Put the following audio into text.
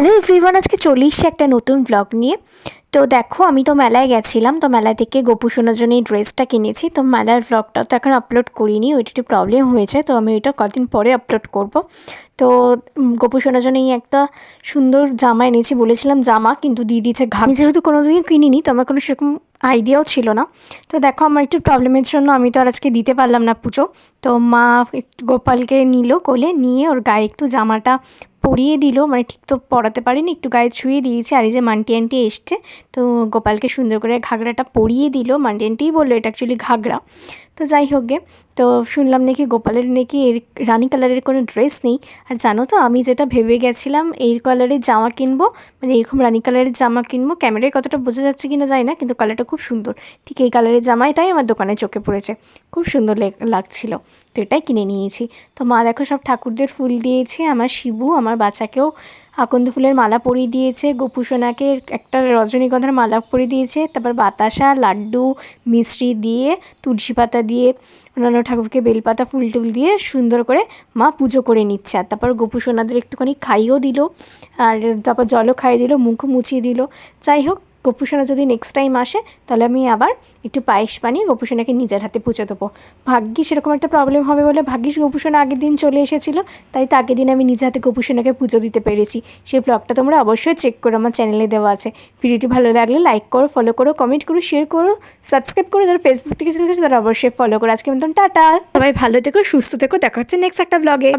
Hello everyone, আজকে চলে এসেছি একটা নতুন ব্লগ নিয়ে। তো দেখো, আমি তো মেলায় গেছিলাম, তো মেলা থেকে গোপু সোনার জন্য এই ড্রেসটা কিনেছি। তো মেলার ব্লগটাও তো এখন আপলোড করিনি, ওইটা একটু প্রবলেম হয়েছে, তো আমি ওইটা কদিন পরে আপলোড করব। তো গোপু সোনার জন্য এই একটা সুন্দর জামা এনেছি, বলেছিলাম জামা কিন্তু দিয়ে দিয়েছে ঘাগরা। যেহেতু কোনো দিন কিনিনি, তো আমার কোনো সেরকম আইডিয়াও ছিল না। তো দেখো, আমার একটু প্রবলেমের জন্য আমি তো আর আজকে দিতে পারলাম না পুজো। তো মা একটু গোপালকে নিল কোলে, নিয়ে ওর গায়ে একটু জামাটা পরিয়ে দিল, মানে ঠিক তো পরাতে পারিনি, একটু গায়ে ছুঁয়ে দিয়েছি। আর এই যে মান্টি আন্টি এসছে, তো গোপালকে সুন্দর করে ঘাগরাটা পরিয়ে দিল। মান্টি আন্টিই বললো এটা অ্যাকচুয়ালি ঘাগরা। তো যাই হোক গে, তো শুনলাম নাকি গোপালের নাকি এর রানি কালারের কোনো ড্রেস নেই। আর জানো তো, আমি যেটা ভেবে গেছিলাম এই কালারের জামা কিনবো, মানে এরকম রানি কালারের জামা কিনবো। ক্যামেরায় কতটা বোঝা যাচ্ছে কিনা জানি না, কিন্তু কালারটা খুব সুন্দর। ঠিক এই কালারের জামাটাই আমার দোকানে চোখে পড়েছে, খুব সুন্দর লাগছিল, তো এটাই কিনে নিয়েছি। তো মা দেখো সব ঠাকুরদের ফুল দিয়েছে, আমার শিবু আমার বাচ্চাকেও আকন্দ ফুলের মালা পরিয়ে দিয়েছে, গোপু সোনাকে একটা রজনীগন্ধার মালা পরিয়ে দিয়েছে, তারপর বাতাসা, লাড্ডু, মিষ্টি দিয়ে, তুলসী পাতা দিয়ে, অন্যান্য ঠাকুরকে বেলপাতা, ফুল টুল দিয়ে সুন্দর করে মা পুজো করে নিচ্ছে। আর তারপর গোপু সোনাদের একটুখানি খাইয়েও দিল, আর তারপর জলও খাইয়ে দিল, মুখও মুছিয়ে দিল। যাই হোক, গোপু সোনা যদি নেক্সট টাইম আসে, তাহলে আমি আবার একটু পায়েস বানিয়ে গোপু সোনাকে নিজের হাতে পুজো দেবো। ভাগ্যিস এরকম একটা প্রবলেম হবে বলে ভাগ্যিস গোপু সোনা আগের দিন চলে এসেছিলো, তাই তো আগের দিন আমি নিজে হাতে গোপু সোনাকে পুজো দিতে পেরেছি। সেই ব্লগটা তোমরা অবশ্যই চেক করো, আমার চ্যানেলে দেওয়া আছে। ভিডিওটি ভালো লাগলে লাইক করো, ফলো করো, কমেন্ট করো, শেয়ার করো, সাবস্ক্রাইব করো। যারা ফেসবুক থেকে চলে গেছে তারা অবশ্যই ফলো করো। আজকে মতন টাটা, সবাই ভালো থেকো, সুস্থ থেকো, দেখা হচ্ছে নেক্সট একটা ব্লগে।